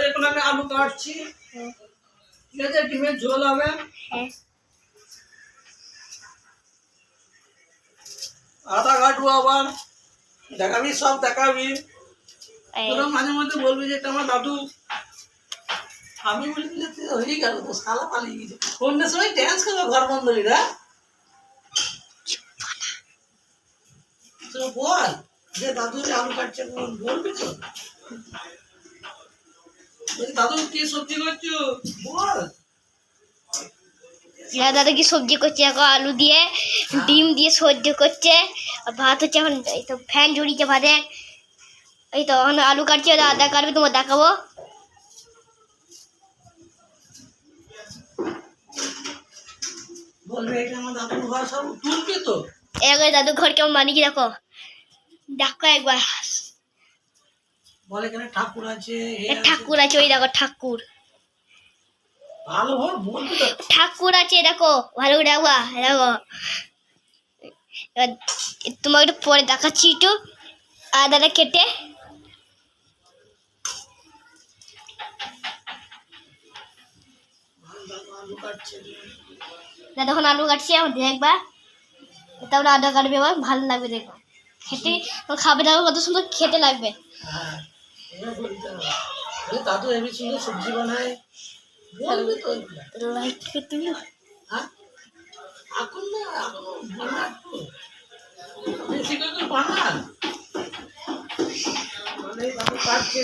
এখন আমি আলু কাটছি, ঠিক আছে? ডিমের ঝোল হবে। আটা কাটবো আবার, দেখাবি, সব দেখাবি। তোরা মাঝে মধ্যে বলবি যে এটা আমার দাদু। আমি বলি যে হয়ে গেল তো, শালা পালিয়ে গেছে। কোনটার সময় ড্যান্স করবে ঘর বন্ধনীরা? তো বল যে দাদু আলু কাটছে, বলবি তো? দাদু কি সবজি করছো বল। দাদা কি সবজি করছে, এখন আলু দিয়ে ডিম দিয়ে সহ্য করছে। আর ভাত হচ্ছে এখন, এই তো ফ্যান ঝরিয়েছে ভাতে। এই তো এখন আলু কাটছে, আদা কাটবে, তোমার দেখাবো। বলবে এটা আমার দাদুর ঘর, সব তুলবে তো। একবার দাদু ঘর কেমন বানিয়েছি দেখো, দেখো একবার। বলে এখানে ঠাকুর আছে, ঠাকুর আছে, ওই দেখো ঠাকুর। ভালো হয় বলবি তো। ঠাকুর আছে দেখো, ভালো করে দেখো। দেখো এবার তোমাকে একটু পরে দেখাচ্ছি, একটু আদাটা কেটে। দাদা এখন আলু কাটছি, এখন দেখবা। তারপরে আদা কাটবে, আবার ভালো লাগবে দেখো খেতে। খাবে দেখো কত সুন্দর খেতে লাগবে। দাদু এমনি সুন্দর সবজি বানায়, বলবি তো। লাইট তুমি এখন না, এখন বানাবো বেশি করে বানা। মানে দাদু কাটছে,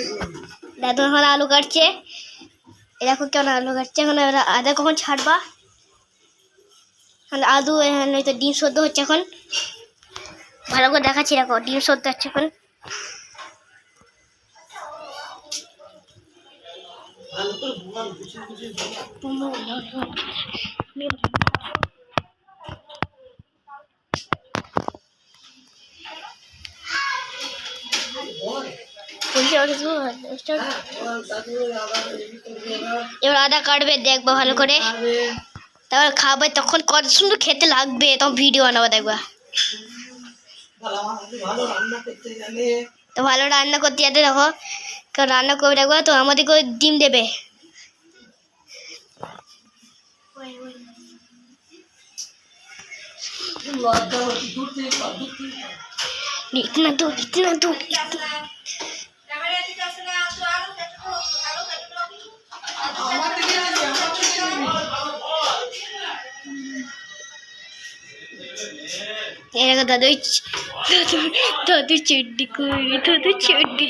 দাদু এখন আলু কাটছে। এরকম কেমন আলু কাটছে। এখন আদা কখন ছাড়বা? আলু তো ডিম সদ্য হচ্ছে এখন, ভালো করে দেখাচ্ছি। দেখো ডিম সদ্য হচ্ছে এখন। ভালো করে বল, বুঝে বুঝে এবার আদা কাটবে, দেখবো ভালো করে, তারপর খাবে। তখন কত সুন্দর খেতে লাগবে, তখন ভিডিও বানাবো দেখবা। তো ভালো রান্না করতে যাতে দেখো, কারণ রান্না করে দেখবা তো আমাদেরকে ডিম দেবে। इतना दूर इतना दूर दादू दादू दादू चड्डी कोई दादू चड्डी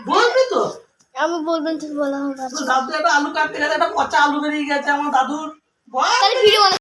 বলবি তো। আমি বলবেন তো বলা হবে। দাদু একটা আলু কাটতে গেছে, একটা পচা আলু বেরিয়ে গেছে আমার দাদুর। তাহলে ভিডিও